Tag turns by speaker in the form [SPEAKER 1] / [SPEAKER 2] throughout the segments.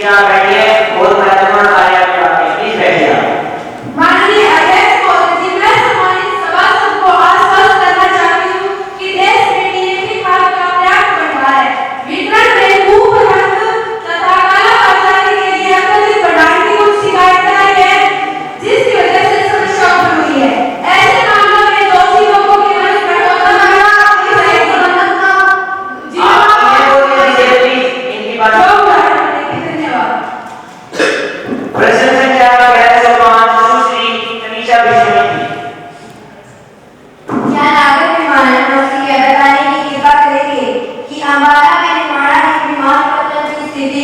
[SPEAKER 1] यहाँ बैठिए, बहुत महत्वपूर्ण कार्य आपके बाकी है, प्लीज बैठिए आप।
[SPEAKER 2] माननीय अध्यक्ष महोदय जी, मैं सम्मानित सभासद को आश्वस्त करना चाहती हूँ कि देश में डीएपी खाद का पर्याप्त भंडार है। वितरण में कुप्रबंध तथा कालाबाजारी के लिए अत्यधिक भंडार की कुछ शिकायतें आई है, जिसकी वजह से समस्या उत्पन्न हुई है। ऐसे मामलों में दोषी लोगों की वरिष्ठ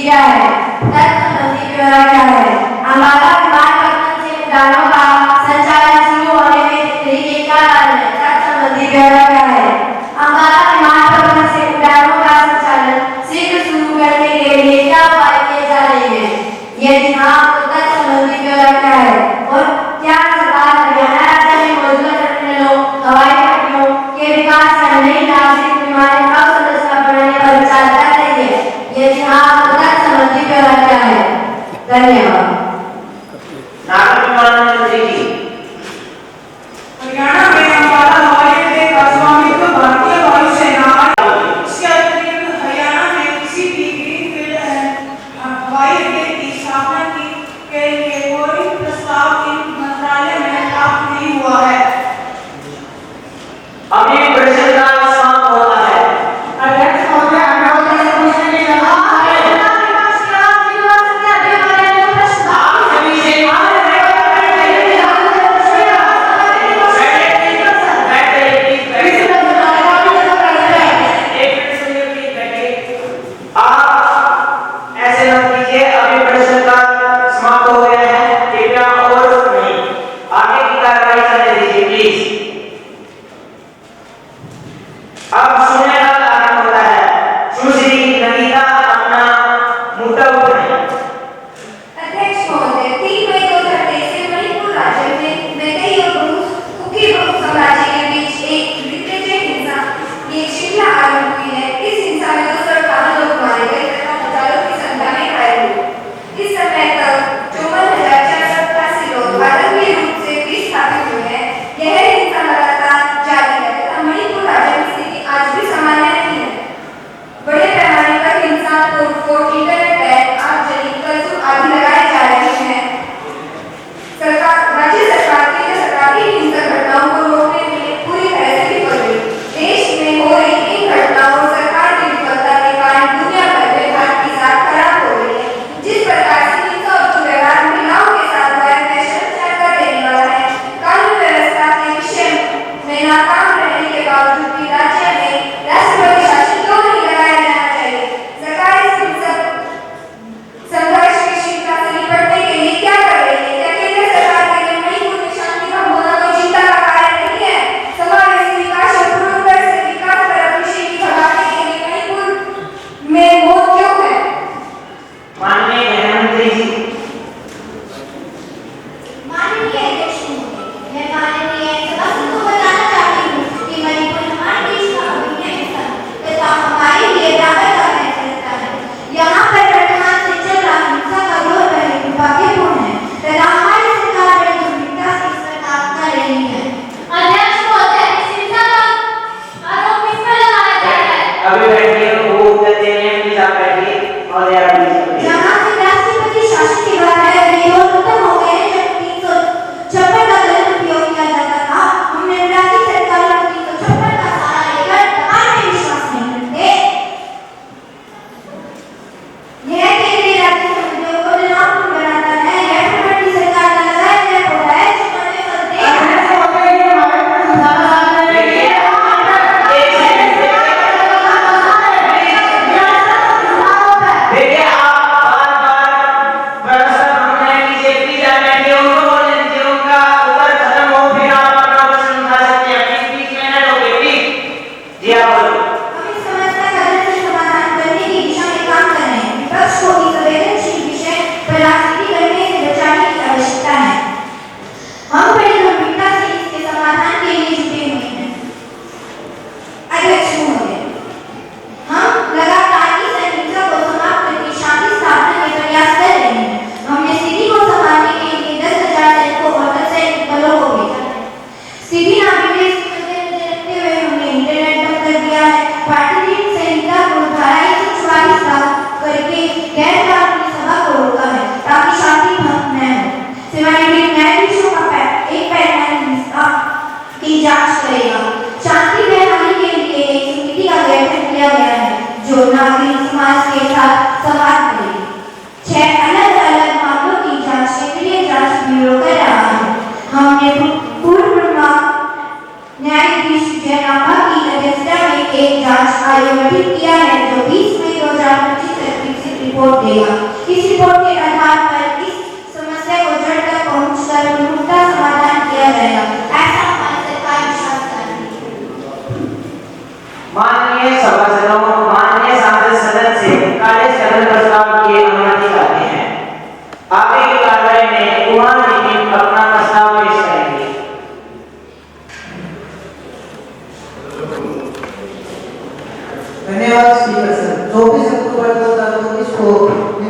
[SPEAKER 2] क्या है, तत्संबंधी ब्यौरा क्या है, हमारा विमानपत्तन से उड़ानों का संचालन शुरू होने में देरी के क्या कारण है, तत्संबंधी ब्यौरा क्या है, हमारा विमानपत्तन से उड़ानों का संचालन शीघ्र शुरू करने के लिए क्या उपाय किए जा रहे हैं, यदि हाँ तो तत्संबंधी ब्यौरा क्या है, और क्या सरकार हरियाणा राज्य में मौजूदा टर्मिनलों, हवाई पट्टियों के विकास या नई नागरिक विमान अवसंरचना बनाने पर विचार कर रही है, यदि हाँ तो तत्संबंधी ब्यौरा क्या है। धन्यवाद।
[SPEAKER 1] नागरिक विमानन मंत्री जी।
[SPEAKER 3] हरियाणा में अंबाला हवाई अड्डे का स्वामित्व भारतीय वायुसेना, इसके अतिरिक्त हरियाणा में किसी भी ग्रीनफील्ड हवाई अड्डे की स्थापना के लिए कोई प्रस्ताव मंत्रालय में प्राप्त नहीं हुआ है।
[SPEAKER 1] अभी प्रश्न का समाप्त होता है।
[SPEAKER 3] अध्यक्ष महोदय,
[SPEAKER 1] अब सुनने का कारण होता है, सुश्री नगीता अपना मुद्दा उठाएं।
[SPEAKER 2] अध्यक्ष महोदय, 3 मई 2023 से मणिपुर राज्य में मैतेई और कुकी साम्राज्य के बीच एक दिग्विजय हिंसा की श्रृंखला आरंभ हुई है। इस हिंसा में 218 लोग मारे गए तथा हजारों की संख्या में घायल हुए। इस समय तक 54,487 लोग आतंकी रूप से विस्थापित हुए हैं। यह हिंसा लगातार जारी है तथा मणिपुर राज्य में स्थिति आज भी सामान्य नहीं है। बड़े पैमाने पर हिंसा, तोड़फोड़, इंटरनेट बैन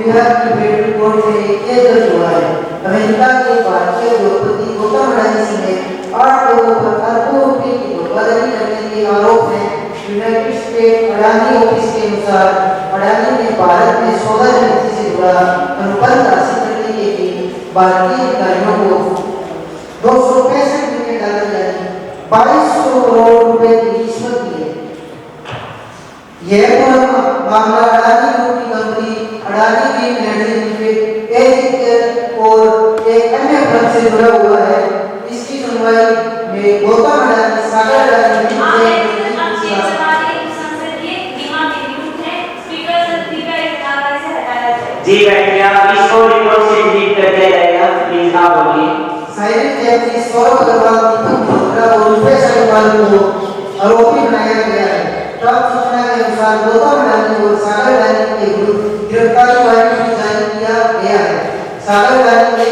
[SPEAKER 4] बिहार की फेडरल कोर्ट में एक केस दर्ज हुआ है। अमेरिका के भारतीय उद्योगपति गौतम अडानी समेत 8 लोगों पर अरबों रुपए की धोखाधड़ी करने के आरोप हैं। यूनाइटेड स्टेट अडानी ऑफिस के अनुसार अडानी ने भारत में सौदा नीति से जुड़ा अनुबंध हासिल करने के लिए भारतीय अधिकारियों को $265 मिलियन यानी 2200 करोड़ रुपए की रिश्वत दी है। यह पूरा मामला अडानी ग्रुप की company Adani green energy limited AGL और एक अन्य फर्म से जुड़ा हुआ है। इसकी सुनवाई में गौतम अडानी, सागर अडानी
[SPEAKER 1] जी बैठिए, आप इसको रिपोर्ट से रीड करते रहेगा। प्लीज आप बोलिए।
[SPEAKER 4] साइलेंट जैसी सौरभ अग्रवाल, दीपक मल्होत्रा और रुपेश अग्रवाल को आरोपी बनाया गया है। प्राप्त सूचना के अनुसार गौतम अडानी और सागर अडानी के विरुद्ध गिरफ्तारी वारंट जारी किया गया है। सागर अडानी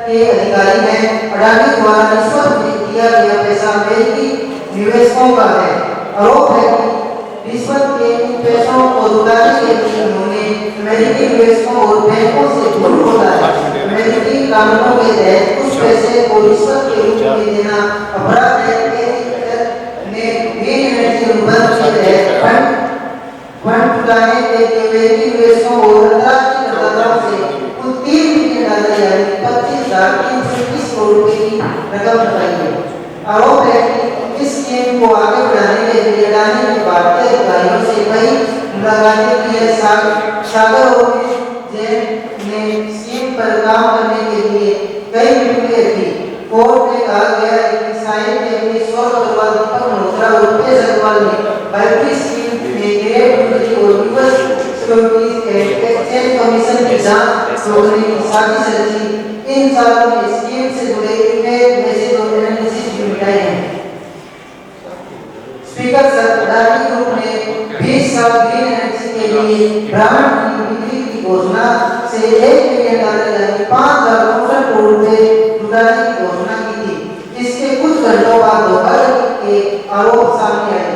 [SPEAKER 4] के अधिकारी हैं। अडानी द्वारा रिश्वत में दिया गया पैसा अमेरिकी निवेशकों का है। आरोप है कि रिश्वत के इन पैसों को लुटाने के लिए उन्होंने अमेरिकी निवेशकों और बैंकों से झूठ बोला है। अमेरिकी कानूनों के तहत कुछ पैसे को रिश्वत के रूप में देना अपराध है। फंड जुटाने के लिए अमेरिकी निवेशकों और अंतर्राष्ट्रीय निर्माताओं से कुल $3 मिलियन यानी 25,330 करोड़ रुपए की रकम बताई है। आरोप है कि इस स्कीम को आगे बढ़ाने के लिए अडानी ने भारतीय अधिकारियों से कई मुलाकातें की है। सागर और जैन ने स्कीम पर काम करने के लिए कई मीटिंगें की। कोर्ट में कहा गया है कि साइड ने अपनी सौरभ अग्रवाल, दीपक मल्होत्रा और रुपेश अग्रवाल ने भारतीय स्कीम में ग्रेड बिजली और US securities and exchange commission की जांच रोकने की साजिश रची। इन सालों में स्कीम से जुड़े ईमेल, मैसेज और एनालिसिस भी मिटाए हैं। स्पीकर सर, अडानी ग्रुप ने 20 साल ग्रीन एनर्जी के लिए ब्रांड की बिक्री की घोषणा से $1 मिलियन यानी 5,064 करोड़ रुपए जुटाने की घोषणा की थी। इसके कुछ घंटों बाद धोखाधड़ी के आरोप सामने आए।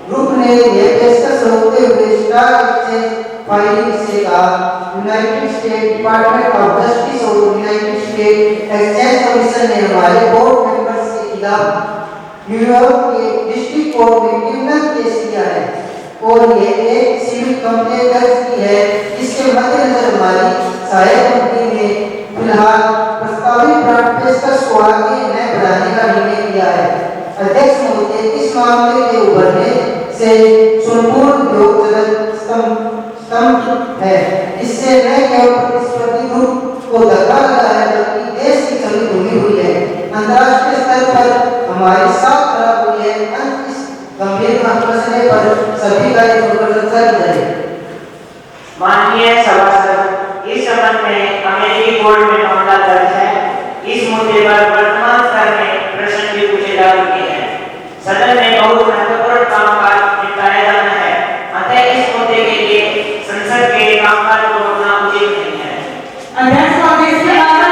[SPEAKER 4] ग्रुप ने यह पेशकश रोकते हुए स्टॉक एक्सचेंज फाइलिंग से कहा, United state department of justice और यूनाइटेड स्टेट एक्सचेंज कमीशन ने हमारे बोर्ड मेंबर्स के खिलाफ न्यूयॉर्क के डिस्ट्रिक्ट कोर्ट में क्रिमिनल केस किया है और ये एक सिविल कंप्लेंट दर्ज की है। इसके मद्देनजर हमारी सहायक कंपनी ने फिलहाल प्रस्तावित ब्रांड पेशकश को आगे न बढ़ाने का निर्णय किया है। अध्यक्ष महोदय, इस मामले के उभरने से संपूर्ण उद्योग जगत स्तंभ है। इससे न केवल प्रतिस्पर्धी ग्रुप को धक्का लगा है बल्कि देश की छवि धुनी हुई है। अंतर्राष्ट्रीय स्तर पर हमारी साख खराब हुई है। इस गंभीर मसले पर सभी का चर्चा की जाए।
[SPEAKER 1] माननीय सभासद, इस संबंध में अमेरिकी कोर्ट में मामला दर्ज है। इस मुद्दे पर वर्तमान स्तर में प्रश्न भी पूछे जा चुके हैं। सदन में बहुत महत्वपूर्ण कामकाज निपटाया जाना है, अतः इस मुद्दे के लिए संसद के कामकाज को रोकना उचित नहीं है।
[SPEAKER 3] अध्यक्ष महोदय, इसके अलावा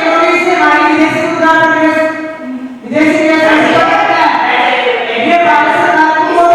[SPEAKER 3] नोटिस से हमारी विदेशी मुद्रा विदेशी ये भारत सरकार को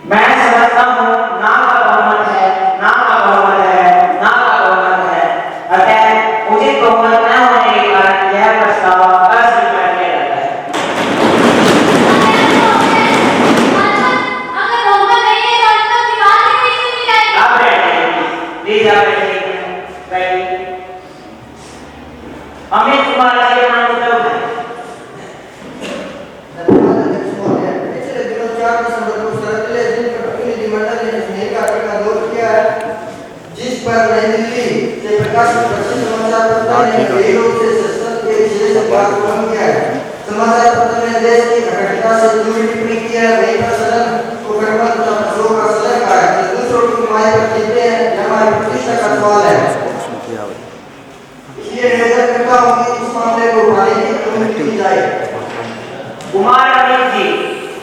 [SPEAKER 1] मैं समझता हूँ ना का बहुमत है, ना का बहुमत है, ना का बहुमत है। अतः उचित बहुमत न होने के कारण यह प्रस्ताव अस्वीकार किया जाता है।
[SPEAKER 4] प्रसिद्ध समाचार पत्र ने कई रूप से संसद के विशेष अधिकार को भंग किया है। समाचार पत्र ने देश की अखंडता से जुड़ी टिप्पणी की है, वहीं पर सदन को गठबंधन तथा पक्षों का सदन का है। दूसरों की कमाई पर जीतते हैं, यह हमारी प्रतिष्ठा का सवाल है। इसलिए निवेदन करता हूं कि इस मामले को उठाने की अनुमति दी जाए।
[SPEAKER 1] कुमार अमित जी,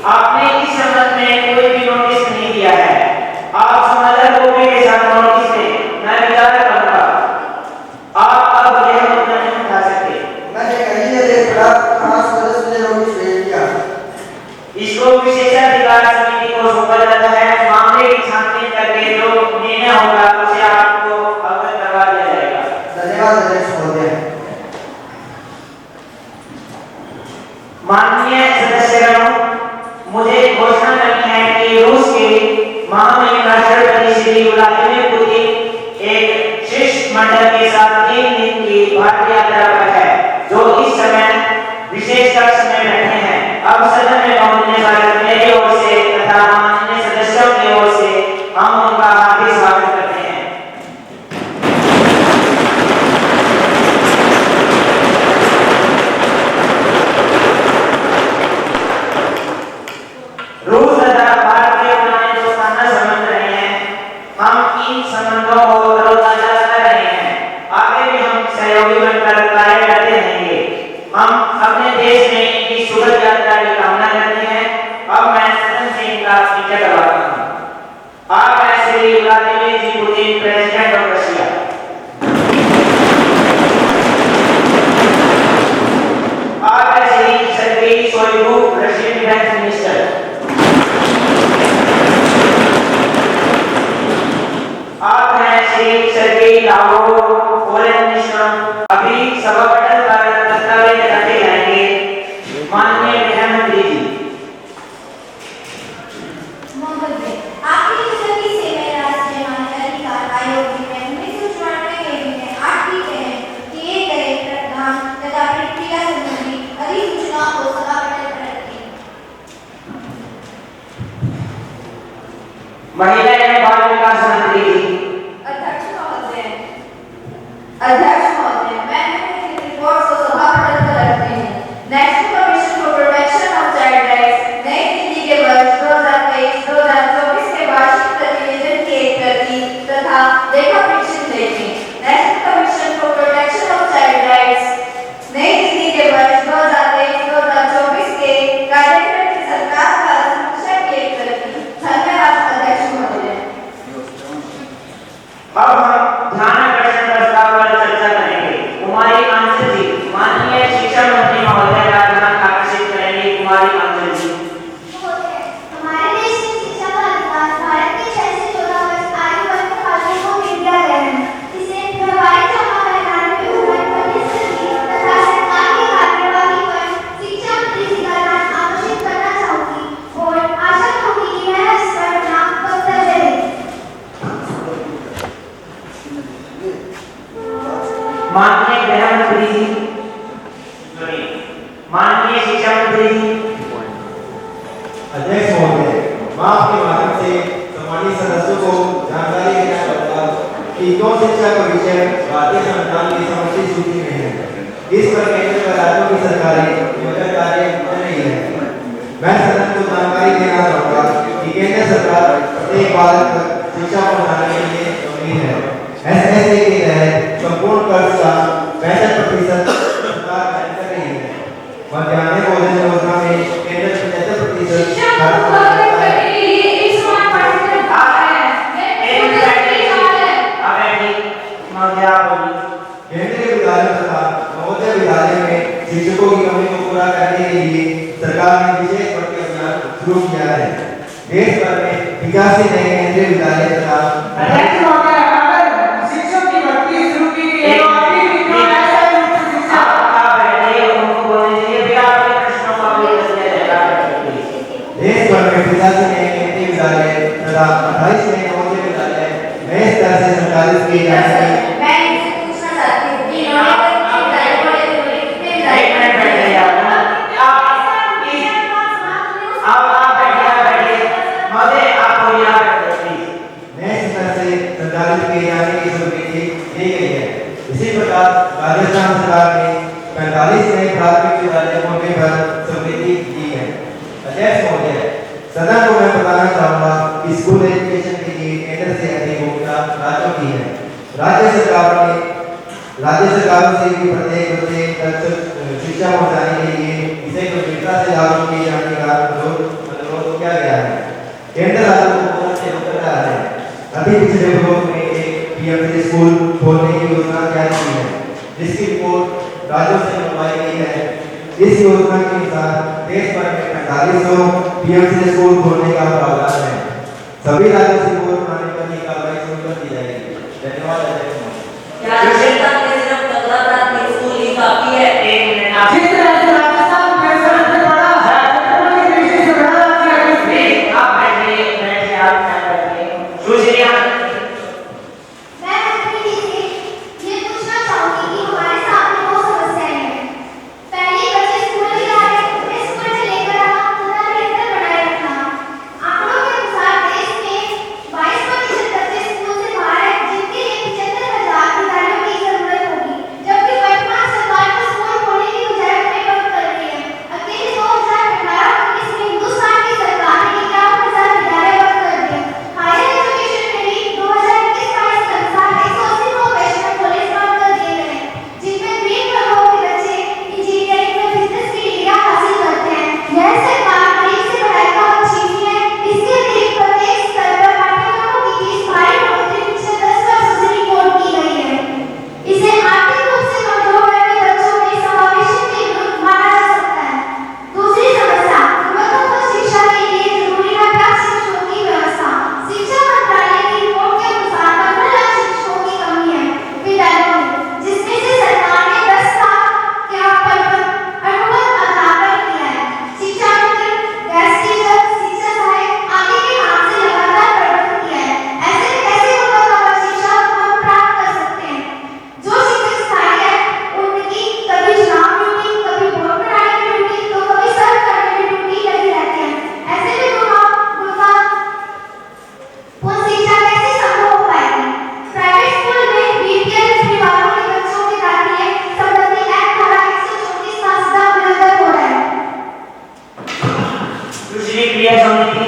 [SPEAKER 1] आपने इस संबंध में कोई भी नोटिस नहीं दिया है। आप समाचार कॉपी के साथ नोटिस दें, मैं विचार करूंगा। आप अब यह मुद्दा नहीं उठा सकते।
[SPEAKER 4] मैंने कहीं ये देखा, खास सदस्य ने नोटिस भेज दिया।
[SPEAKER 1] इसको विशेषाधिकार समिति को सौंपा जाता है। मामले की छानबीन करके जो निर्णय होगा उसे आपको अवगत करवा दिया जाएगा।
[SPEAKER 4] धन्यवाद अध्यक्ष महोदय।
[SPEAKER 1] माननीय सदस्यगण, मुझे घोषणा करनी है कि रूस के महामहिम राष्ट्रपति श्री व्लादिमीर पुतिन एक शिष्टमंडल के साथ 3 दिन की भारत यात्रा पर है, जो इस समय विशेष कक्ष में बैठे हैं। अब सदन में पहुंचने पर मेरी ओर से तथा माननीय सदस्यों की ओर से हम उनका हार्दिक स्वागत करते हैं। रूस तथा भारत के पुराने दोस्ताना संबंध रहे हैं। हम इन संबंधों को तरोताजा कर रहे हैं। आगे भी हम सहयोगी बनकर कार्य करते रहेंगे। हम अपने देश में इनकी सुखद यात्रा की कामना करते हैं। अब मैं सदन से इनका परिचय करवाता हूँ। आप हैं Shri Vladimir ji Putin, president of Russia. आप हैं Shri Sergei Shoigu, Russian defence minister. आप हैं Shri Sergei Lavrov, foreign minister. अभी सभा पटल पर दस्तावेज रखे जाएंगे। माननीय गृहमंत्री जी।
[SPEAKER 2] महोदय, आपकी अनुमति से मैं राष्ट्रीय मानवाधिकार आयोग में 1994 में 8 के तहत किए गए प्रावधान तथा प्रक्रिया संबंधी अधिसूचना को सभा पटल पर रखें।
[SPEAKER 1] महिला एवं बाल विकास मंत्री जी।
[SPEAKER 2] अध्यक्ष महोदय, मैं रिपोर्ट को सभा पटल पर रखते हैं। National commission for protection of child rights नई दिल्ली के वर्ष 2023-2024 के वार्षिक प्रतिवेदन की एक प्रति तथा लेखा परीक्षण देखें। National commission for protection of child rights नई दिल्ली के वर्ष 2023-2024 के कार्यक्रम की सरकार का समीक्षा की एक प्रति। धन्यवाद अध्यक्ष महोदय।
[SPEAKER 1] अब हम ध्यान आकर्षण प्रस्ताव पर चर्चा करेंगे। कुमारी आंचल जी, माननीय शिक्षा मंत्री महोदय का ध्यान आकर्षित करेंगे। कुमारी आंचल जी।
[SPEAKER 2] हमारे देश में शिक्षा का अधिकार भारत के 6 से 14 वर्ष आयु वर्ग के छात्रों को मिल दिया गया है। इसे व्यावहारिक जमा मैदान में उन्नत करने से तथा सरकार की कार्यवाही पर शिक्षा मंत्री जी का ध्यान आकर्षित करना चाहूंगी और आशा करूंगी कि वह इस पर अपना वक्तव्य दें।
[SPEAKER 1] माननीय गृहमंत्री जी। माननीय शिक्षा मंत्री जी।
[SPEAKER 5] अध्यक्ष महोदय, मैं आपके माध्यम से सम्मानित सदस्यों को जानकारी देना चाहूंगा कि कौन शिक्षा का विषय भारतीय संविधान की समष्टि सूची में है। इस पर केंद्र व राज्यों की सरकारें मिलकर कार्य कर रही है। मैं सदन को जानकारी देना चाहूंगा कि केंद्र सरकार प्रत्येक बालक तक शिक्षा पहुंचाने के लिए गंभीर है। एसएसए के तहत संपूर्ण कर्ज का 65% सरकार वहन कर रही है। मध्याह्न भोजन योजना में केंद्र 75% केंद्रीय विद्यालयों तथा नवोदय विद्यालय में शिक्षकों की कमी को पूरा करने के लिए सरकार ने विशेष भर्ती अभियान शुरू किया है। देश भर में 85 नए केंद्रीय विद्यालय तथा
[SPEAKER 3] अध्यक्ष महोदय, अगर शिक्षक की भर्ती शुरू की गई है तो आपकी विद्या ऐसा रूप से शिक्षा
[SPEAKER 5] देश भर में 85 नए केंद्रीय विद्यालय तथा 28 नए नवोदय विद्यालय नए स्तर से संचालित किए जाएंगे।
[SPEAKER 2] मैं इनसे पूछना चाहती हूँ कि इन्होंने
[SPEAKER 5] नए स्तर से संचालित किए जाने की स्वीकृति दी गई है। वर्तमान सरकार ने 45 नए प्राथमिक विद्यालय खोलने पर स्वीकृति दी है। अध्यक्ष महोदय, सदन को मैं बताना चाहूंगा कि स्कूल एजुकेशन के लिए केंद्र से अधिक भूमिका राज्यों की है। राज्य सरकारों से भी प्रत्येक बच्चे तक शिक्षा पहुंचाने के लिए इसे गंभीरता से लागू किए जाने का अनुरोध किया गया है। केंद्र राज्यों को पूर्ण सहयोग कर रहा है। अभी पिछले वर्षों में एक पीएमसी स्कूल खोलने की योजना तैयार की है, जिसकी रिपोर्ट राज्यों से मंगवाई गई है। इस योजना के अनुसार देश भर में 4500 पीएमसी स्कूल खोलने का प्रावधान है। सभी राज्यों से रिपोर्ट बनाने पर ही कार्रवाई शुरू कर दी जाएगी। धन्यवाद।
[SPEAKER 6] क्या आवश्यकता के सिर्फ तगड़ा प्राथमिक स्कूल ही काफी है?
[SPEAKER 1] एक मिनट आप
[SPEAKER 3] जिस तरह से राजस्थान फैसला से पड़ा छात्रों की दृष्टि से बड़ा
[SPEAKER 1] आप बैठिए आप ध्यान रखिए। सुश्री
[SPEAKER 2] मैं मंत्री जी से ये पूछना चाहूंगी कि हमारे सामने दो समस्याएं हैं। पहली, बच्चे स्कूल नहीं आ रहे, उन्हें स्कूल में लेकर आना तथा निरंतर बनाए रखना। आंकड़ों के अनुसार देश में 22% बच्चे स्कूल से बाहर हैं, जिनके लिए 75,000 विद्यालयों की जरूरत होगी, जबकि वर्तमान सरकार को स्कूल खोलने की बजाय उन्हें बंद कर रही है। अकेले 2018-19 में हिंदुस्तान की सरकार ने 51,000 विद्यालय बंद कर दिए। हायर एजुकेशन में भी 2021-22 के अनुसार 180 प्रोफेशनल कॉलेज बंद कर दिए गए हैं, जिनमें ग्रीन वर्गों के बच्चे इंजीनियरिंग में बिजनेस की डिग्रियां हासिल करते हैं। यह सरकार गरीब से पढ़ाई का हक छीनी है। इसके अतिरिक्त प्रत्येक स्तर पर पाठ्यक्रमों की फीस भारी बढ़ोतरी पिछले 10 वर्षों से रिकॉर्ड की गई है। इसे आर्थिक रूप से कमजोर वर्ग के बच्चों में समावेशन के विरुद्ध माना जा सकता है। दूसरी समस्या, गुणवत्तापूर्ण शिक्षा के लिए जरूरी है पर्याप्त शिक्षकों की व्यवस्था। शिक्षा मंत्रालय की रिपोर्ट के अनुसार 15 लाख शिक्षकों की कमी है विद्यालयों में, जिसमें से सरकार ने 10 लाख के अनुबंध आधार पर किया है। शिक्षा मित्र, गेस्ट टीचर, शिक्षा सहायक आदि के नाम से लगातार प्रबंध किया है। ऐसे में कैसे गुणवत्तापूर्ण शिक्षा हम प्राप्त कर सकते हैं? जो शिक्षक स्थायी है, उनकी कभी चुनाव ड्यूटी, कभी बोर्ड बनाने की ड्यूटी, तो कभी सर्व करने की ड्यूटी लगी रहती है। ऐसे में गुणवत्तापूर्ण शिक्षा कैसे संभव हो पाएगी? प्राइवेट स्कूल में बीपीएल परिवारों के बच्चों के दाखिले संबंधी एक्ट धारा 134 का सीधा उल्लंघन हो रहा है।
[SPEAKER 1] सुश्री प्रिया समिति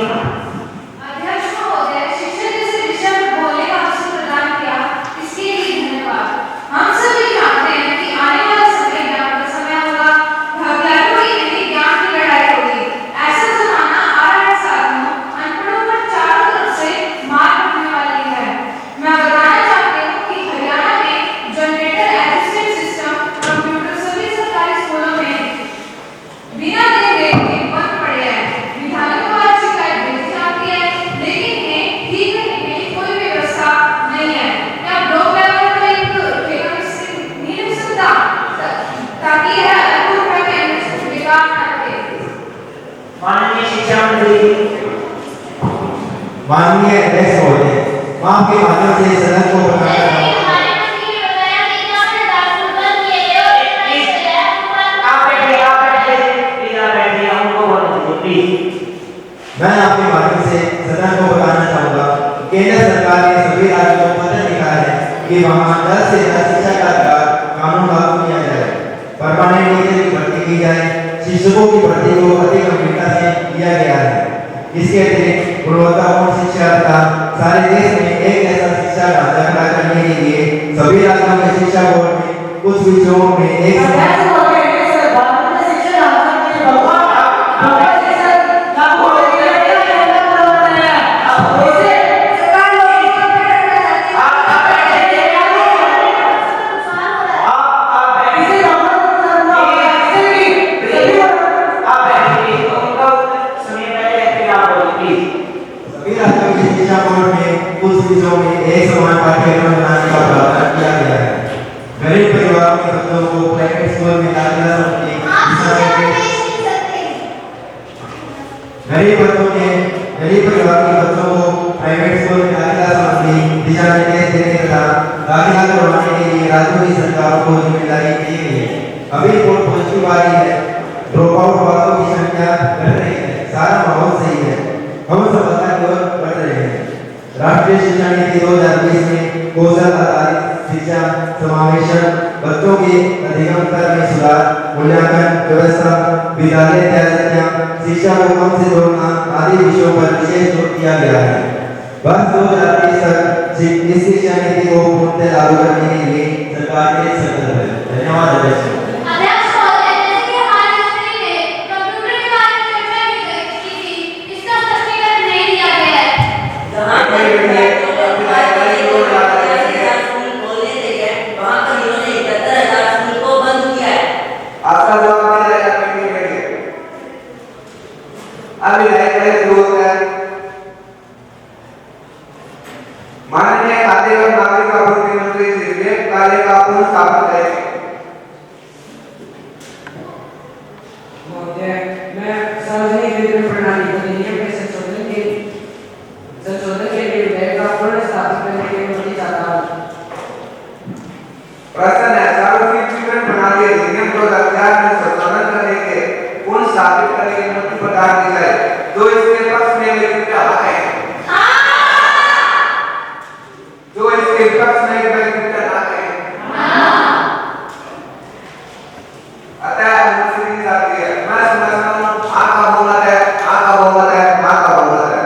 [SPEAKER 7] अध्यक्ष महोदय, शिक्षा जैसे विषय पर बोलने का अवसर प्रदान किया, इसके लिए धन्यवाद। हम सभी जानते हैं कि आने वाला समय ज्ञान का समय होगा, भाग्यारों की नहीं ज्ञान की लड़ाई होगी। ऐसा जमाना आ रहा है साथियों, अनपढ़ों पर चारों तरफ से मार पड़ने वाली है। मैं बताना चाहती हूँ कि हरियाणा में जनरेटर असिस्टेंट सिस्टम कंप्यूटर सभी सरकारी स्कूलों में बिना देखे बंद पड़े हैं। विधानसभा शिकायत भेजी जाती है, लेकिन इन्हें ठीक करने के लिए कोई व्यवस्था नहीं है। क्या ब्लॉक लेवल पर एक ठेका नहीं रख सकता ताकि यह अपूर्ण विकास न करे?
[SPEAKER 1] माननीय शिक्षा मंत्री
[SPEAKER 5] माननीय अध्यक्ष महोदय, मैं आपके माध्यम से सदन को बताना चाहूंगा।
[SPEAKER 2] हमारे मंत्री ने बताया कि 10,000 स्कूल बंद किए गए और
[SPEAKER 1] आप बैठिए हमको बोलने दीजिए प्लीज।
[SPEAKER 5] मैं आपके माध्यम से सदन को बताना चाहूंगा कि केंद्र सरकार ने सभी राज्यों को पत्र लिखा है कि वहां 10 से ज्यादा शिक्षा का अधिकार कानून लागू किया जाए, परमानेंट टीचर की भर्ती की जाए, शिक्षकों की भर्ती को अधिक गंभीरता से किया गया है। इसके अतिरिक्त गुणवत्तापूर्ण शिक्षा तथा सारे देश में एक ऐसा शिक्षा ढांचा खड़ा करने के लिए सभी राज्यों के शिक्षा बोर्ड में कुछ विषयों में एक
[SPEAKER 3] अध्यक्ष महोदय, भारत में शिक्षा ढांचा के भगवान लागू हो गई है। वैसे सरकार लोग
[SPEAKER 5] सभी राज्यों की शिक्षा बोर्ड में कुछ विषयों में एक समान पाठ्यक्रम बनाने का प्रावधान किया गया है। गरीब परिवारों के बच्चों को प्राइवेट स्कूल में दाखिला संबंधी गरीब परिवार के बच्चों को प्राइवेट स्कूल में दाखिला संबंधी दिशा निर्देश देने तथा दाखिला करवाने के लिए राज्यों की सरकारों को जिम्मेदारी दी गई है। अभी रिपोर्ट पॉजिटिव आ रही है, ड्रॉप आउट वालों की संख्या घट रही है, सारा माहौल सही है, हम सफलता की ओर बढ़ रहे हैं। राष्ट्रीय शिक्षा नीति 2020 में कौशल आधारित शिक्षा, समावेशन बच्चों के अधिगम स्तर में सुधार, मूल्यांकन व्यवस्था, विद्यालय तैयारियां, शिक्षा को कम से जोड़ना आदि विषयों पर विशेष जोर दिया गया है। वर्ष 2023 तक इस शिक्षा नीति को पूर्णतः लागू करने के लिए सरकार के संकल्प है। धन्यवाद अध्यक्ष।
[SPEAKER 7] अध्यक्ष महोदय, जैसे कि हमारे मंत्री ने कंप्यूटर के बारे में चर्चा की थी, इसका स्पष्टीकरण नहीं दिया गया है।
[SPEAKER 6] जहाँ पर स्कूल खोलने से गए, वहाँ पर इन्होंने 71,000 स्कूल को बंद किया है।
[SPEAKER 5] आपका जवाब मिल जाएगा मीटिंग में। अभी लाइब्रेरी शुरू होता है। माननीय खाद्य एवं नागरिक आपूर्ति मंत्री श्री विवेक कार्य का पुनर्स्थापन करेंगे।
[SPEAKER 8] महोदय, मैं सार्वजनिक वितरण प्रणाली अधिनियम में संशोधन के लिए विधेयक का पुनर्स्थापित करने की अनुमति चाहता हूँ।
[SPEAKER 5] प्रश्न है, सार्वजनिक वितरण प्रणाली अधिनियम 2004 में संशोधन करने के पुनर्स्थापित करने की अनुमति प्रदान की जाए। जो इसके पक्ष में लिखित है, जो इसके पक्ष में लिखित है। अतः मुस्लिम जाती है। मैं समझता हूँ आपका बहुमत है, आपका बहुमत है, आपका बहुमत है।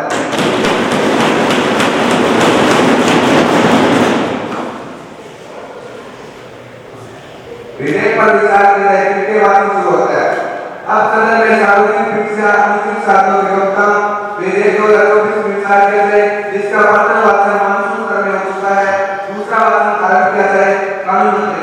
[SPEAKER 5] विधेयक पर विचार किया जाए, कितने बात शुरू होता है। अब सदन में सार्वजनिक शिक्षा अनुचित साधनों के रोकथाम विधेयक 2024 में विचार किया जाए, जिसका प्रथम वाचन मानसून सत्र में हो चुका है। दूसरा वाचन धारण किया जाए। कानून मंत्री।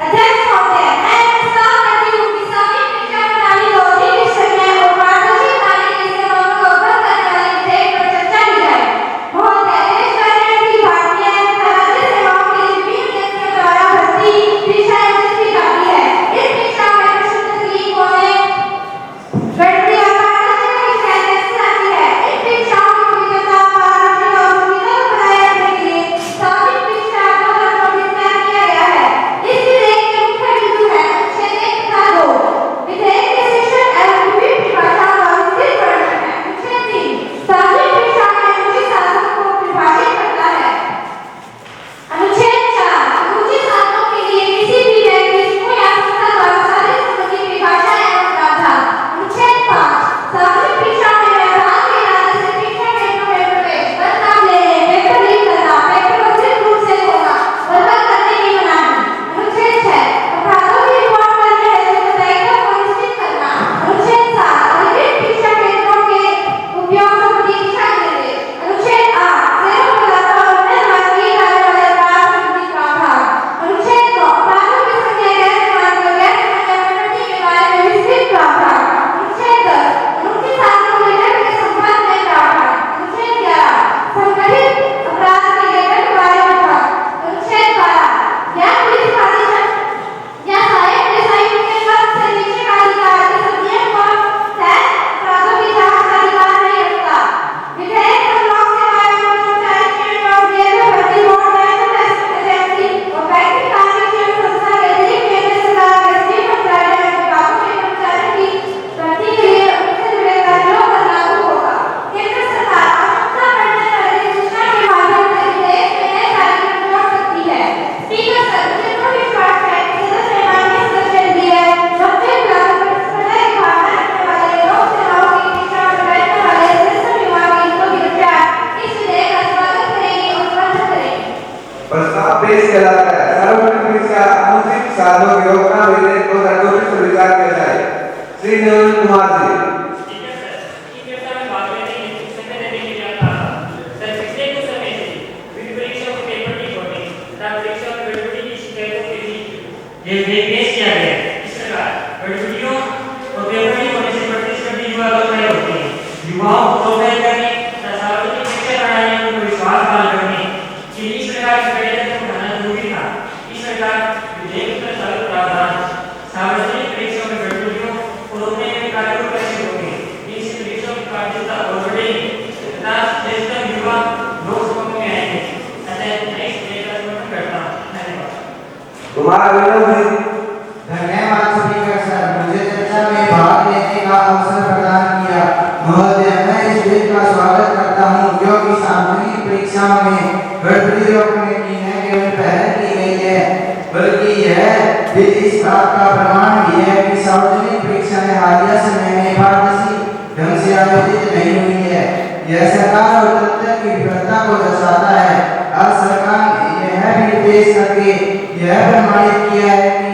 [SPEAKER 7] अध्यक्ष महोदय, मैं प्रस्ताव करती हूँ कि सभी शिक्षा प्रणाली को अधिक विश्वसनीय और पारदर्शी बनाने के लिए मामलों को अवगत करने वाले विधेयक पर चर्चा की जाए। महोदय, देश भर में की भारतीय राज्य सेवाओं के लिए विभिन्न व्यक्तियों द्वारा भर्ती परीक्षा आयोजित की जाती है। इस परीक्षा में प्रश्न लीक होने, गड़बड़ी और पारदर्शिता की शिकायत आती है। इन परीक्षाओं की विविधता, पारदर्शिता और सुविधा को बनाए रखने के लिए सार्वजनिक परीक्षा 2024 में किया गया है। इस विधेयक के मुख्य बिंदु है अनुच्छेद 1 तथा 2। विधेयक के शिक्षण एवं विभिन्न परिभाषाओं का विस्तृत वर्णन है। अनुच्छेद 3 सार्वजनिक परीक्षा में अनुचित साधनों को परिभाषित करता है। अनुच्छेद 4 अनुचित साधनों के लिए किसी भी व्यक्ति को या संस्था द्वारा साधन संबंधी परिभाषा एवं प्रावधान। अनुच्छेद 5 सार्वजनिक परीक्षा में व्यवधान के इरादे से परीक्षा केंद्रों में प्रवेश, बदनाम लेने, पेपर लीक करना, पेपर उचित रूप से होना, बर्बाद करने की मनाही। अनुच्छेद 6 अपराधों की रिपोर्ट करने हेतु दायित्व को निश्चित करना। अनुच्छेद 7 अधिकृत परीक्षा केंद्रों के उपयोग संबंधी दिशा निर्देश। अनुच्छेद 8 सेवा प्रदाता और अन्य द्वारा किए जाने वाले अपराध संबंधी प्रावधान। अनुच्छेद 9 अपराधों की संज्ञा गैर जमानत और गैर संज्ञा प्रकृति के बारे में विस्तृत प्रावधान। अनुच्छेद 10 अनुचित साधनों के दंड के संबंध में प्रावधान। अनुच्छेद 11 संगठित अपराध के दंड के बारे में विभाग। अनुच्छेद 12 या पुलिस अधीक्षक या सहायक एसआई के पद से नीचे का अधिकार इस अधिनियम को तय अपराधों की जांच का अधिकार नहीं रखता। विधेयक लोक सेवाएं एवं कर्मचारी चयन और रेलवे भर्ती बोर्ड, नेशनल टेस्टिंग एजेंसी और बैंकिंग कार्मिक चयन संस्था के अतिरिक्त केंद्र सरकार के सभी कर्मचारियों एवं विभागों के कर्मचारियों की भर्ती के लिए उनसे जुड़े कार्यों पर लागू होगा। केंद्र सरकार आवश्यकता पड़ने पर अधिसूचना के माध्यम से विधेयक में नए कार्यक्रम जोड़ सकती है। स्पीकर सर, मुझे पूर्ण विश्वास है कि सदन में माननीय सदस्य भी है, डॉक्टर गुलाम प्रतिस्पर्धा की भावना रखने वाले, लोक सेवाओं की शिक्षा में बैठने वाले सिस्टम विभाग के हितों की रक्षा इस विधेयक का स्वागत करेंगे और समर्थन करेंगे।
[SPEAKER 5] प्रस्ताव पेश किया जाता है। सार्वजनिक परीक्षा अनुचित साधनों के रोकथाम विधेयक 2024 पर विचार किया जाए। श्री नवीन कुमार जी।
[SPEAKER 9] ये पेश किया गया है। इस प्रकार गड़बड़ियों और बेवकूफी होने से प्रतिस्पर्धी युवा लोग होते हैं। युवाओं को प्रोत्साहित करने तथा सार्वजनिक शिक्षा प्रणाली में उनको विश्वास बहाल करने के लिए इस प्रकार के कदम उठाना जरूरी था। इस प्रकार विधेयक में चालू प्रावधान सार्वजनिक परीक्षाओं में गड़बड़ियों को रोकने में कारगर कैसे होंगे। इससे परीक्षाओं की पारदर्शिता और बढ़ेगी तथा श्रेष्ठतम युवा लोकसभा में आएंगे। अतः मैं इस विधेयक का समर्थन करता हूँ। धन्यवाद।
[SPEAKER 5] तुम्हारा विनोद जी।
[SPEAKER 4] धन्यवाद स्पीकर सर, मुझे चर्चा में भाग लेने का अवसर प्रदान किया। महोदय, मैं इस बिल का स्वागत करता हूँ, जो कि सार्वजनिक परीक्षाओं में गड़बड़ी रोकने इस बात का प्रमाण भी है कि सार्वजनिक परीक्षाएं हालिया समय में पारदर्शी ढंग से आयोजित नहीं हुई है। यह सरकार और तंत्र की विफलता को दर्शाता है। आज सरकार ने यह भी पेश करके यह प्रमाणित किया है कि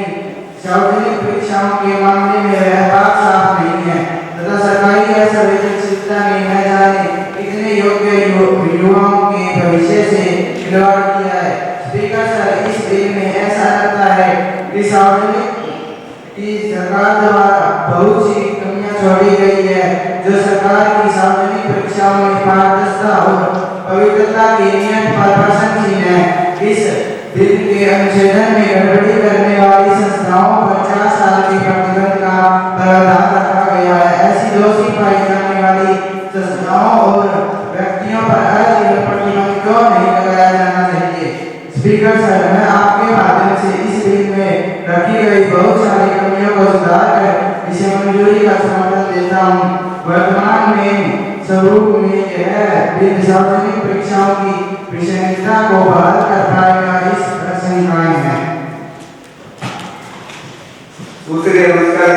[SPEAKER 4] सार्वजनिक परीक्षाओं के मामले में वह बात साफ नहीं है तथा सरकारी असंवेदनशीलता ने न जाने कितने योग्य युवाओं के भविष्य से खिलवाड़ किया है। स्पीकर सर, इस बिल में ऐसा लगता है कि सार्वजनिक की सरकार द्वारा बहुत सी कमियां छोड़ी गई है जो सरकार की सार्वजनिक परीक्षाओं में पारदर्शिता और पवित्रता के नियम पर प्रशंसनीय है। इस बिल के अनुच्छेदन में गड़बड़ी करने वाली संस्थाओं पर 4 साल के प्रतिबंध का प्रावधान रखा गया है। ऐसी दोषी पाई जाने वाली संस्थाओं और व्यक्तियों पर अजीब प्रतिबंध क्यों नहीं लगाया जाना चाहिए? स्पीकर सर, मैं आपके माध्यम से इस बिल में रखी गई बहुत सारी कमियों को सुधार कर इसे मंजूरी का समर्थन देता हूँ। वर्तमान में स्वरूप में यह बिल सार्वजनिक परीक्षाओं की विश्वसनीयता को बहाल कर पाएगा, इस प्रसंगान है।
[SPEAKER 5] दूसरे नमस्कार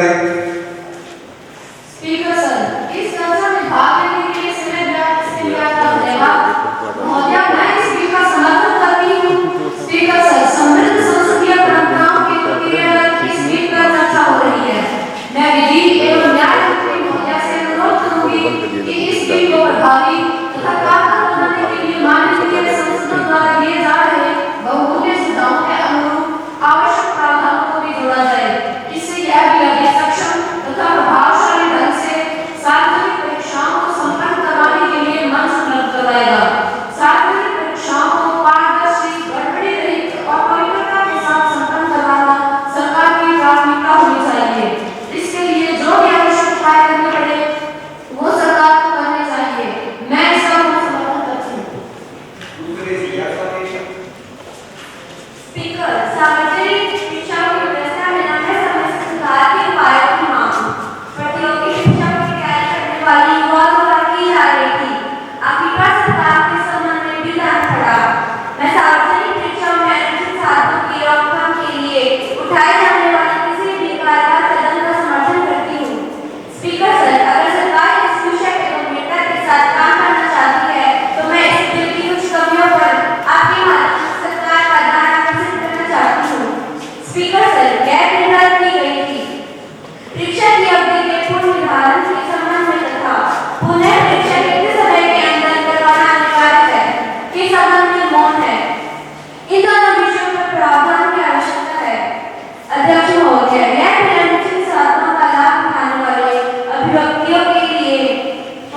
[SPEAKER 7] स्पीकर सर, इस चर्चा में भाग लेने के लिए समय दिया इसके लिए आपका धन्यवाद। महोदया, मैं इस बिल का समर्थन करती हूँ। स्पीकर सर, समृद्ध संसदीय परंपराओं की प्रक्रिया में इस बिल पर चर्चा हो रही है। मैं विधि एवं न्याय मंत्री महोदया से अनुरोध करूंगी कि इस बिल को प्रभावी तथा कारगर बनाने के लिए माननीय संसद द्वारा किए जा रहे बहुमूल्य सुधारों के अनुरूप आवश्यक प्रावधानों को भी जोड़ा जाए। इससे यह भी अधिक सक्षम तथा प्रभावशाली ढंग से सार्वजनिक परीक्षाओं को संपन्न करवाने के लिए मंच उपलब्ध कराएगा। सार्वजनिक परीक्षाओं को पारदर्शी, गड़बड़ी रहित और पवित्रता के साथ संपन्न करवाना सरकार की प्राथमिकता होनी चाहिए। इसके लिए जो भी आवश्यक उपाय करने पड़े वो सरकार को करने चाहिए। मैं इसका समर्थन करती हूँ। स्पीकर, सार्वजनिक परीक्षाओं की व्यवस्था में लंबे समय से सुधार के उपायों की मांग प्रतियोगी परीक्षा की तैयारी करने वाली युवाओं द्वारा की जा रही थी। आखिरकार सरकार के संबंध में बिल आना पड़ा। मैं सार्वजनिक परीक्षाओं में अनुचित साधनों की रोकथाम के लिए उठाए जाने वाले किसी भी कारगर कदम का समर्थन करती हूँ। स्पीकर सर, अगर सरकार इस विषय पर गंभीरता के साथ काम करना चाहती है तो मैं इस बिल की कुछ कमियों पर आपके माध्यम से सरकार का ध्यान आकर्षित करना चाहती हूँ। स्पीकर सर, गैर निर्धारित की गई थी परीक्षा की अवधि के पूर्ण निर्धारण के संबंध में तथा पुनः परीक्षा कितने समय के अंदर करवाना अनिवार्य है के संबंध में मौन है। इन दोनों विषयों पर प्रावधान की आवश्यकता है। अध्यक्ष महोदय, यह बिल अनुचित साधनों का लाभ उठाने वाले अभिव्यक्तियों के लिए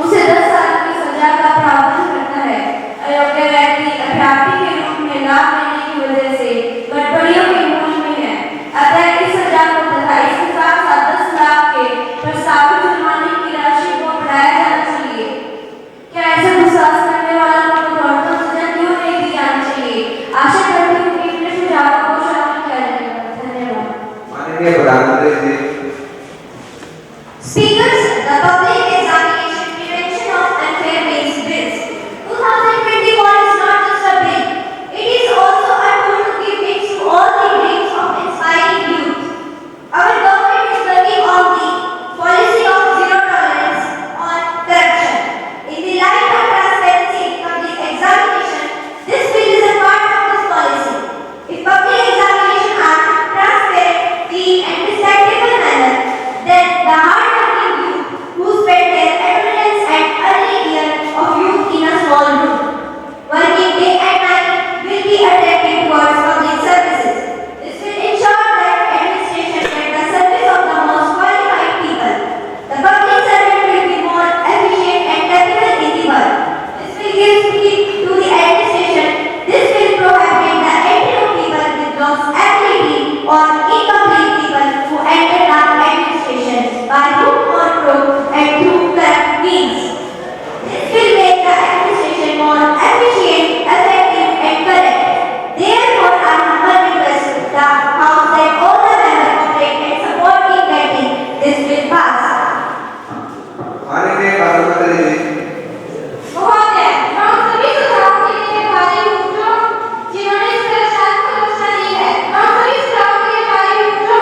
[SPEAKER 7] उसे 10 साल की सजा का प्रावधान करता है। अयोग्य व्यक्ति अभ्यर्थी के रूप में लाभ लेने की वजह से गड़बड़ियों के मूल में है। अतः इस सजा को तथा इसके साथ साथ 10 लाख के प्रस्तावित जुर्माने की राशि को बढ़ाया जाना चाहिए। क्या ऐसे विश्वास करने वाला को दौड़ता सजा क्यों नहीं दी जानी चाहिए? आशा करती हूँ कि अपने सुझावों को शामिल किया जाएगा। धन्यवाद।
[SPEAKER 5] माननीय प्रधानमंत्री जी।
[SPEAKER 2] Speakers, the Public Examination Prevention of Unfair Means Bills 2021 is not just a bill, it is also a tool to give wings to all the dreams of inspiring youth. Our government is working on the policy of zero tolerance on corruption. In the light of transparency in public examination, this bill is a part of this policy. If public examination are transparent, clean and respectable manner, then the hard-working youth who spend their adolescence and early years of youth in a small room, working day and night, will be attracted towards public services. This will ensure that administration gets the service of the most qualified people. The public servant will be more efficient and capable in the work. This will give speed to the administration. This will prohibit the entry of people with low ability or incomplete people who enter the administration by hook or crook and through corrupt means. This will make the administration more efficient, effective and correct. Therefore, I humbly request the House that all the members cooperate and support in getting this bill passed.
[SPEAKER 5] माननीय प्रधानमंत्री जी।
[SPEAKER 7] महोदय, मैं उन सभी सुझावों के लिए आभारी हूँ जिन्होंने इस परीक्षा को दी है। मैं उन सभी सुझावों के लिए आभारी हूँ जो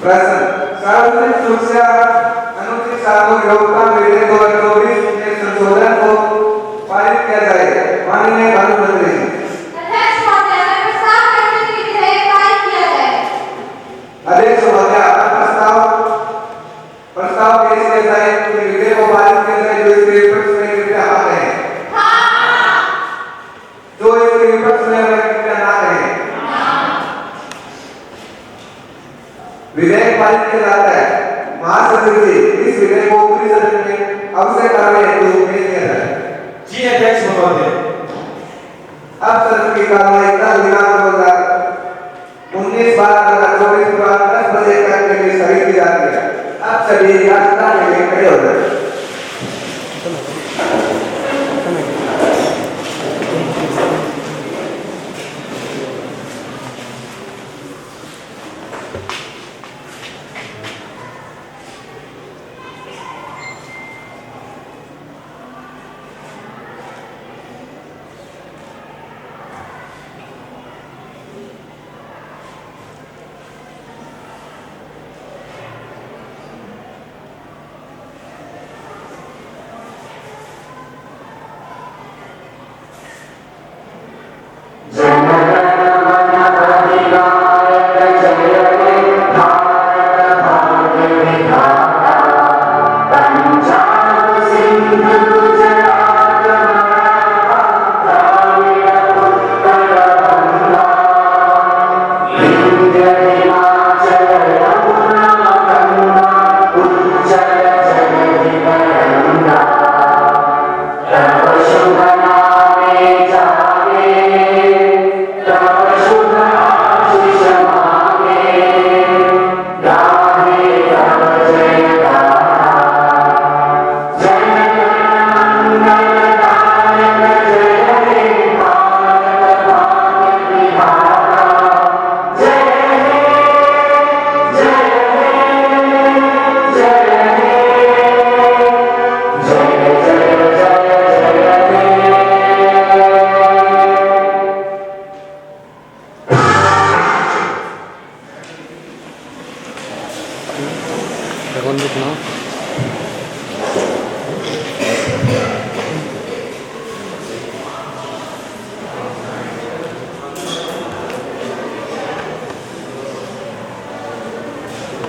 [SPEAKER 10] प्रश्न सार्वजनिक सुरक्षा अनुच्छेद 7 को योग्यता विधेयक 2024 में संशोधन को पारित किया जाए। माननीय कानून मंत्री।
[SPEAKER 7] अध्यक्ष महोदय, मैं प्रस्ताव करती हूं कि विधेयक पारित किया जाए।
[SPEAKER 10] अध्यक्ष महोदय, प्रस्ताव पेश किया जाए कि विधेयक को पारित किया जाए। जो इसके विपक्ष में कृपया हाँ कहें। जो इसके विपक्ष में कृपया ना कहें। विधेयक पारित किया जाता है। महासचिव जी, इस विधेयक को पूरी सदन में अवश्य कार्रवाई हेतु पेश किया जाए।
[SPEAKER 5] जी अध्यक्ष महोदय।
[SPEAKER 10] अब सदन की कार्रवाई 10 दिनांक 2019/2024 पूरा 10 बजे तक के लिए स्थगित की जाती है। अब सभी याचिका के लिए खड़े हो जाए।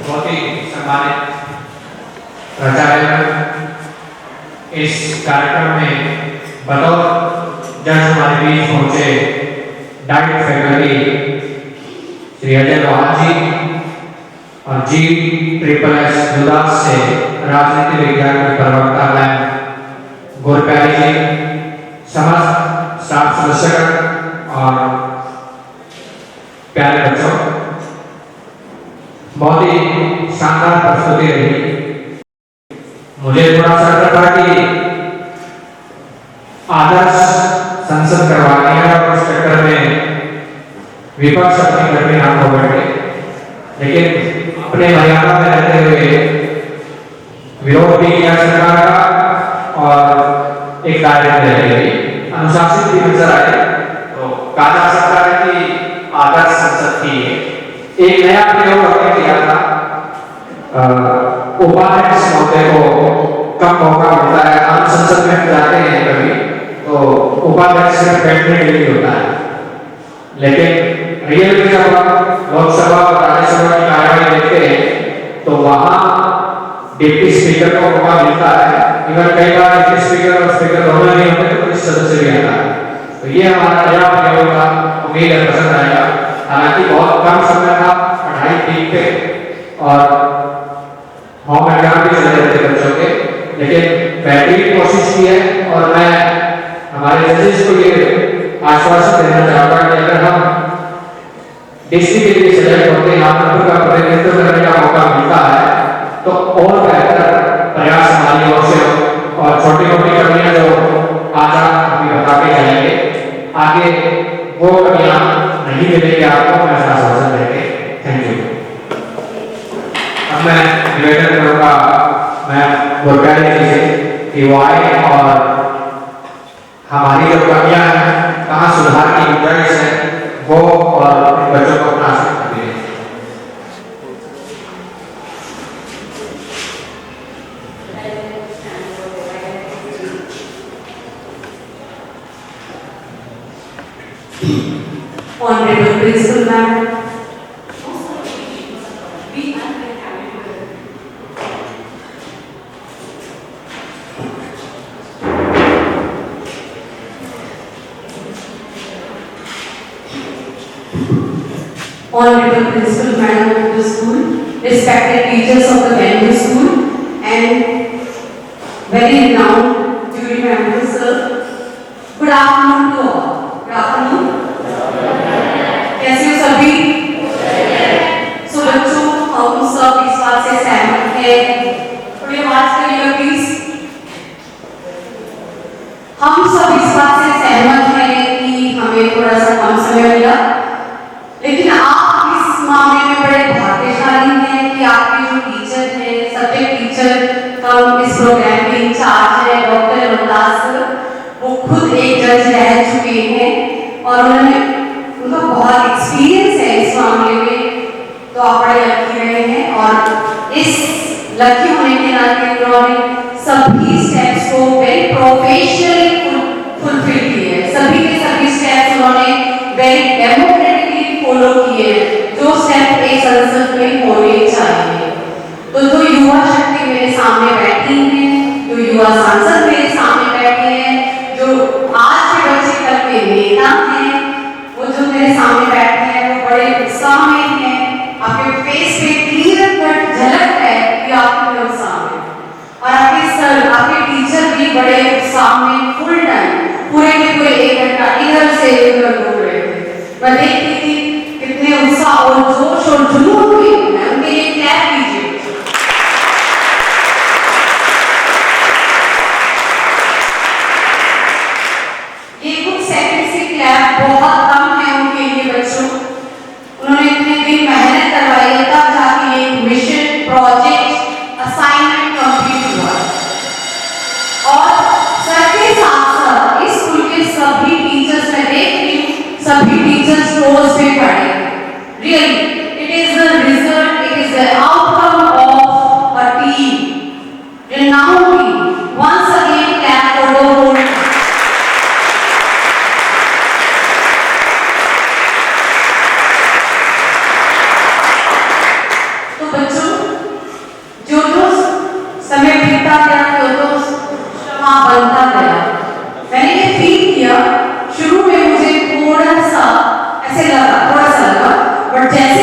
[SPEAKER 11] बहुत ही सम्मानित प्राचार्य, इस कार्यक्रम में बतौर जज हमारे बीच पहुंचे डाइट फैकल्टी श्री अजय लोहार जी और G/SSS लुदास से राजनीति विज्ञान के प्रवक्ता मैम गोरप्यारी जी, समस्त स्टाफ सदस्यगण और प्यारे बच्चों, बहुत ही शानदार प्रस्तुति रही। मुझे थोड़ा सा डर था कि आदर्श संसद करवानी है और उस चक्कर में विपक्ष अपनी गर्मी ना हो बैठे, लेकिन अपने मर्यादा में रहते हुए विरोध भी किया सरकार का और एक दायरे में रहते हुए अनुशासित भी नजर आए। तो कहा जा सकता है कि आदर्श संसद थी। एक नया प्रयोग हमने किया था, उपाध्यक्ष महोदय को कम मौका मिलता है। आम संसद में जाते हैं कभी तो उपाध्यक्ष सिर्फ बैठने के लिए होता है, लेकिन रियल में जब हम लोकसभा और राज्यसभा की कार्यवाही देखते हैं तो वहां डिप्टी स्पीकर को मौका मिलता है। इवन कई बार डिप्टी स्पीकर और स्पीकर दोनों नहीं होते तो कुछ सदस्य भी आता है। तो ये हमारा नया प्रयोग था, उम्मीद है पसंद आएगा। हालांकि बहुत कम समय था, पढ़ाई ठीक थे और होम एग्जाम भी चल रहे थे बच्चों के, लेकिन बेहतरीन कोशिश की है। और मैं हमारे जजेस को ये आश्वासन देना चाहूंगा कि अगर हम डिस्ट्रिक्ट के लिए सेलेक्ट होते हैं, आप लोगों का प्रतिनिधित्व करने का मौका मिलता है, तो और बेहतर प्रयास हमारी ओर से और छोटी मोटी कमियां जो आज आप अभी बता के जाएंगे, आगे वो कमियां नहीं मिलेगी आपको, मैं आश्वासन देंगे। Thank you. अब मैं निवेदन करूंगा मैं गोरप्यारी जी से कि वो आए और हमारी जो कमियां हैं, कहाँ सुधार की गुंजाइश है, वो और बच्चों को अपना सकते हैं।
[SPEAKER 6] Honorable Principal Madam, Honorable Principal Madam of the school, respected teachers of the Bamboo School, and very renowned jury members, sir. Good afternoon to all. Good afternoon. कैसे हो सभी? सो बच्चों, हम सब इस बात से सहमत हैं। थोड़ी आवाज करिएगा प्लीज। हम सब इस बात से सहमत हैं कि हमें थोड़ा सा कम समय मिला, लेकिन आप इस मामले में बड़े भाग्यशाली हैं कि आपके जो टीचर हैं, सब्जेक्ट टीचर, हम इस प्रोग्राम के इंचार्ज हैं डॉक्टर रमदास सर, वो खुद एक जज रह चुके हैं और उनका बहुत एक्सपीरियंस है इस मामले में, तो आप बड़े लकी रहे हैं। और इस लकी होने के नाते उन्होंने सभी स्टेप्स को वेरी प्रोफेशनली फुलफिल किए हैं। सभी के सभी स्टेप्स उन्होंने वेरी डेमोक्रेटिकली फॉलो किए हैं, जो स्टेप एक संसद में होने चाहिए। तो जो युवा शक्ति मेरे सामने बैठी है, जो युवा सांसद मेरे सामने बैठे हैं, जो आज के बच्चे कल के नेता हैं, वो जो मेरे सामने बैठे हैं वो बड़े उत्साह में हैं। आपके फेस पे क्लियर कट झलक है कि आप लोग सामने, और आपके सर, आपके टीचर भी बड़े उत्साह में फुल टाइम पूरे के पूरे 1 घंटा इधर से उधर घूम रहे थे। मैं देखती थी कितने उत्साह और जोश और जुनून में है। उनके लिए क्लैप कीजिए। ये कुछ सेकंड से क्लैप बहुत कम है उनके लिए बच्चों। उन्होंने इतने दिन मेहनत करवाई है, तब जाके ये मिशन, प्रोजेक्ट, असाइनमेंट कंप्लीट हुआ। और सर के साथ साथ इस स्कूल के सभी टीचर्स, मैं देख रही हूँ सभी टीचर्स रोज पे पढ़े। Really it is the result, it is the outcome of a team. renowned team. Once again clap for the whole team. तो बच्चों, जो जो समय बीतता गया, जो क्षमा बनता गया, मैंने ये फील किया। शुरू में मुझे थोड़ा सा ऐसे लगा, बट जैसे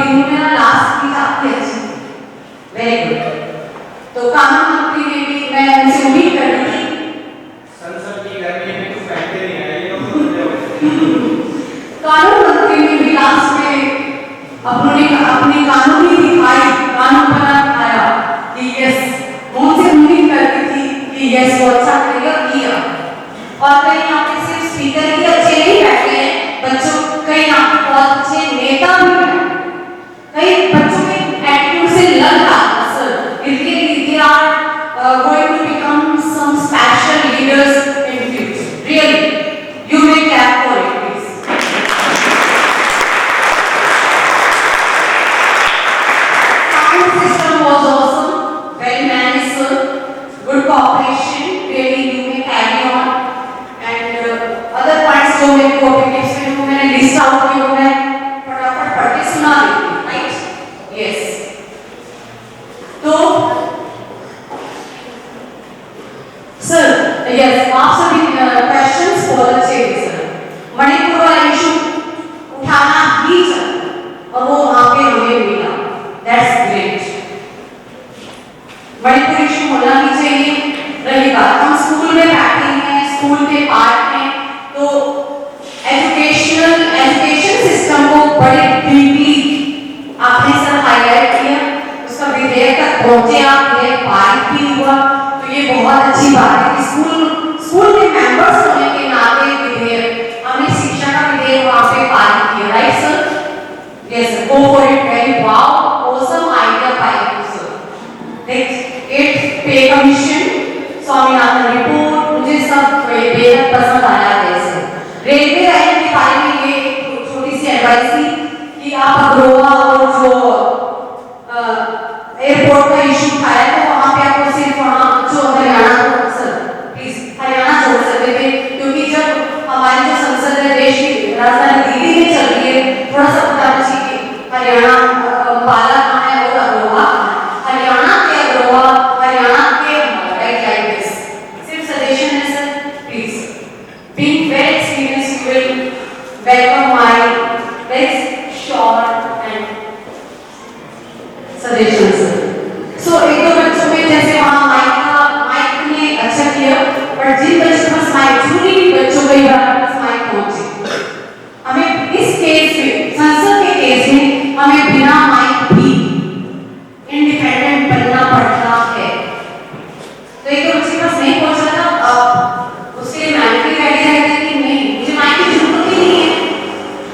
[SPEAKER 6] भी हूँ, मेरा लास्ट स्पीच आपकी अच्छी थी, वेरी गुड। तो कानून मंत्री ने भी मैं उनसे उम्मीद कर रही थी
[SPEAKER 5] संसद की गर्मी में कुछ पहनते नहीं है, ये लोग तो
[SPEAKER 6] कानून मंत्री ने भी लास्ट में अपनी कानूनी दिखाई, कानून बना दिखाया कि यस, उनसे उम्मीद करती थी कि यस वो अच्छा करेगा, किया। और कहीं यहाँ पे सिर्फ स्पीकर ही अच्छे नहीं बैठे हैं, बच्चों कई यहाँ पे बहुत अच्छे नेता भी हैं, कई बच्चों के एटीट्यूड से लग रहा है सर, इसलिए they are going to become some special leaders in future. Really, you may clap for it, please. Sound system was awesome, well managed, sir. Good cooperation. Really, you may carry on. And other points जो मेरे को अपने tips में जो मैंने list out की वो मैं फटाफट पढ़ के सुना देती हूँ, राइट? यस। तो सर, यस, आप सभी क्वेश्चंस बहुत अच्छे थे सर। मणिपुर वाला इशू उठाना ही चाहिए और वो वहाँ पे हमें मिला, दैट्स ग्रेट। मणिपुर इशू होना ही चाहिए। रही बात, हम स्कूल में बैठे हैं, स्कूल के पार्ट में, तो एजुकेशन सिस्टम को बड़े डीपली आपने सर हाईलाइट किया, उसका विधेयक तक पहुंचे आप, विधेयक पारित भी हुआ, तो ये बहुत अच्छी बात है कि स्कूल के मेंबर्स होने के नाते विधेयक, हमने शिक्षा का विधेयक वहाँ पे पारित किया, right sir? Yes sir, go for it, very wow, awesome idea by you sir. Next, 8th पे कमीशन, स्वामीनाथन रिपोर्ट, मुझे सब बेहद पसंद आया है सर। रेलवे लाइन के बारे में ये एक छोटी सी एडवाइस थी कि आप अग्रोहा और जो एयरपोर्ट का इशू उठाया तो वहाँ पे आपको सिर्फ वहाँ जो हरियाणा, सर प्लीज हरियाणा छोड़ सकते थे, क्योंकि जब हमारी जो संसद है देश की राजधानी दिल्ली में चल रही है, थोड़ा सा बताना चाहिए हरियाणा पाला कहाँ है और अग्रोहा, हरियाणा के अग्रोहा, हरियाणा के राइट, लाइक दिस। सिर्फ सजेशन है sir, please. Being very experienced, you will welcome my very short and suggestions. So एक दो बच्चों में जैसे वहाँ माइक ने अच्छा किया, पर जिन बच्चों के पास माइक, जरूरी बच्चों के पास माइक पहुँचे, हमें इस केस में, संसद के केस में, हमें बिना माइक भी इंडिपेंडेंट बनना पड़ता है। तो एक दो बच्चे के पास नहीं पहुँच रहा था, उसके मैंडेटरी गाइडलाइन है कि नहीं, मुझे माइक की जरूरत ही नहीं है,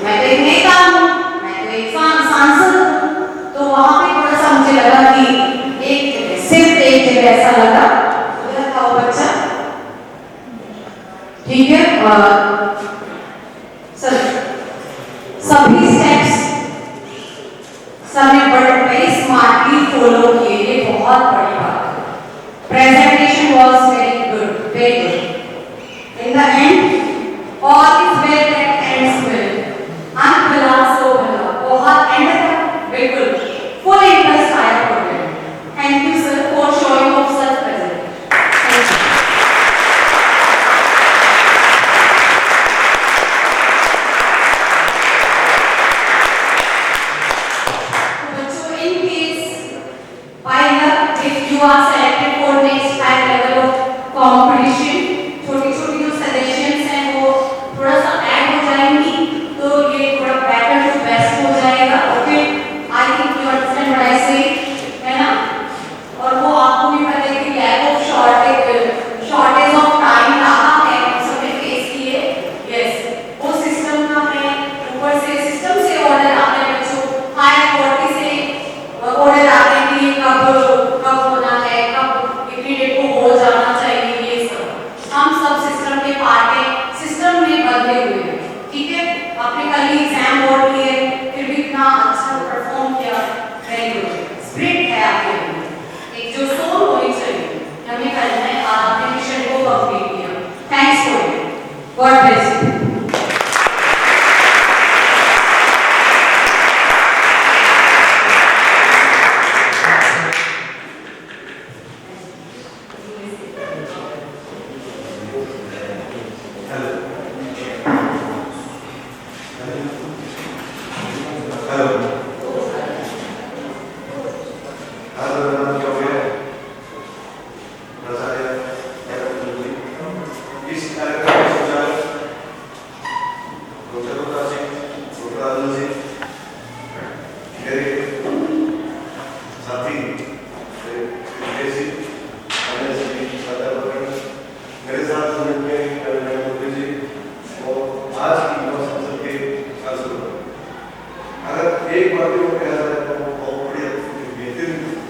[SPEAKER 6] मैं तो एक नेता हूँ, मैं तो एक सांसद हूँ, तो वहाँ पे थोड़ा सा मुझे लगा कि सिर्फ एक जगह ऐसा लगा, उधर था वो बच्चा, ठीक है। सर सभी स्टेप्स सबने बड़े स्मार्टली फॉलो किए, ये बहुत बड़ी बात है। Presentation was very good, very good. In the end, all is well that ends well. Anbala so bala. बहुत end तक बिल्कुल full interest आया program. Thank you sir for showing of such presentation. Thank you. बच्चों in case by luck if
[SPEAKER 12] को कहा जाए तो बहुत बढ़िया बेहतरीन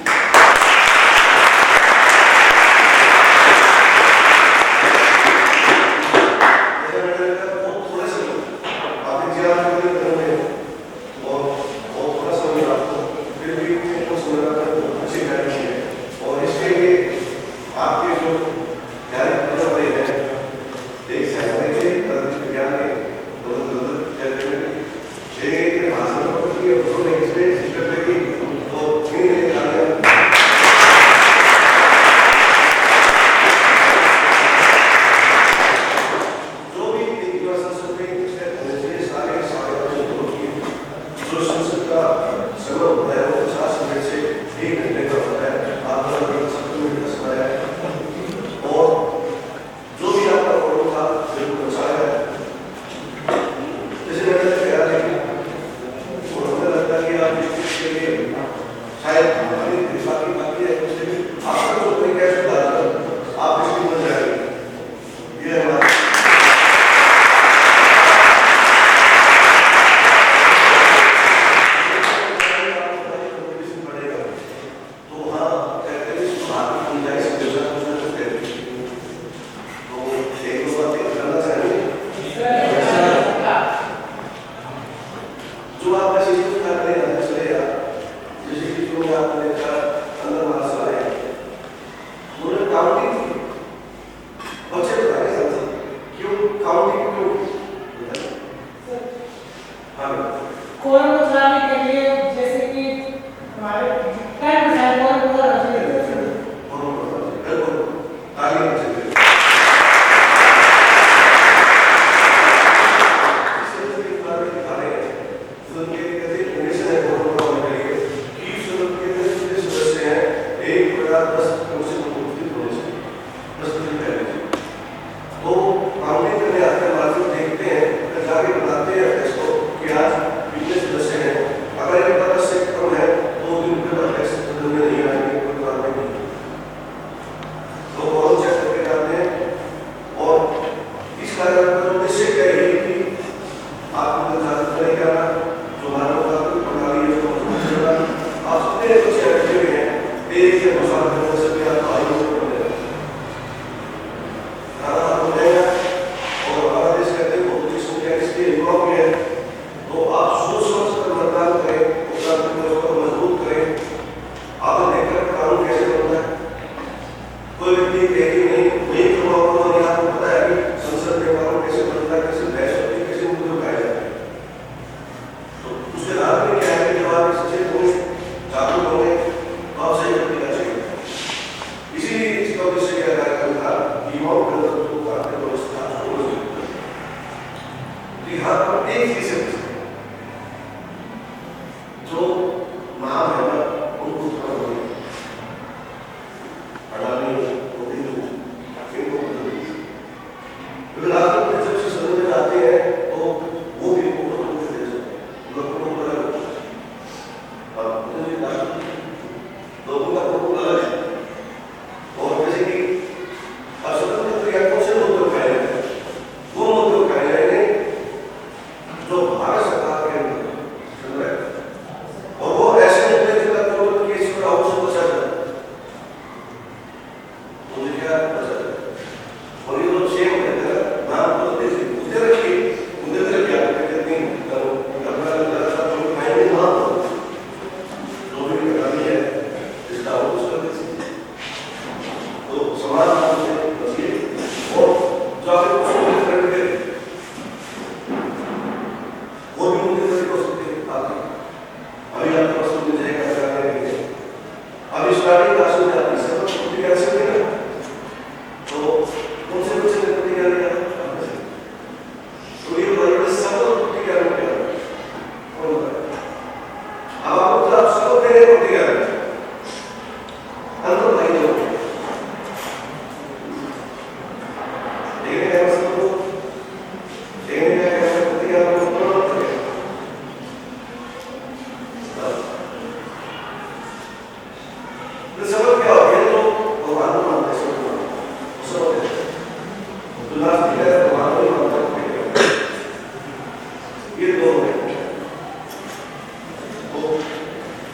[SPEAKER 10] तो समझ क्या हो गया तो भगवान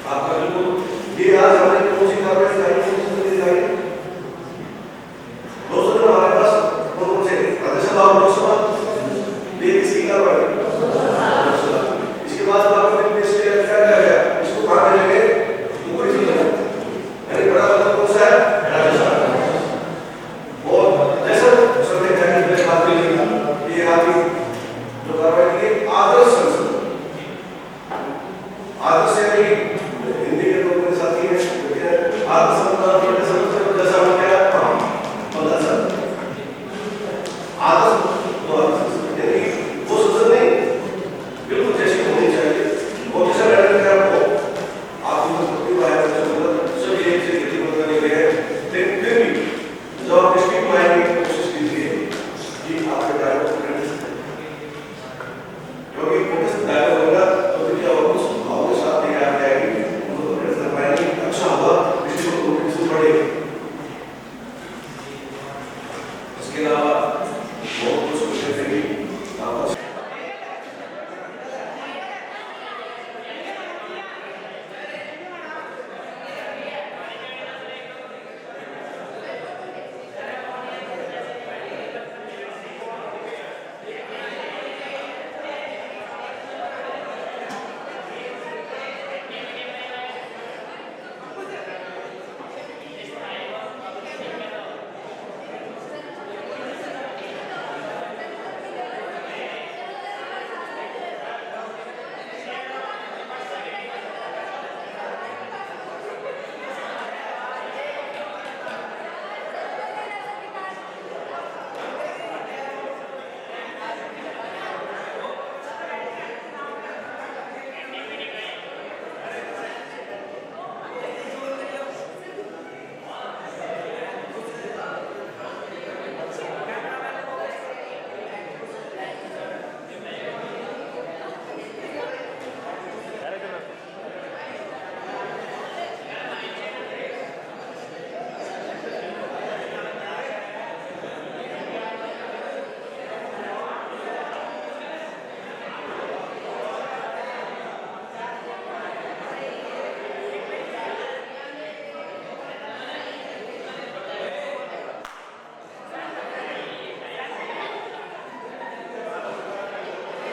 [SPEAKER 12] आपका बिल्कुल ये आज हमारे कौन सी कार्य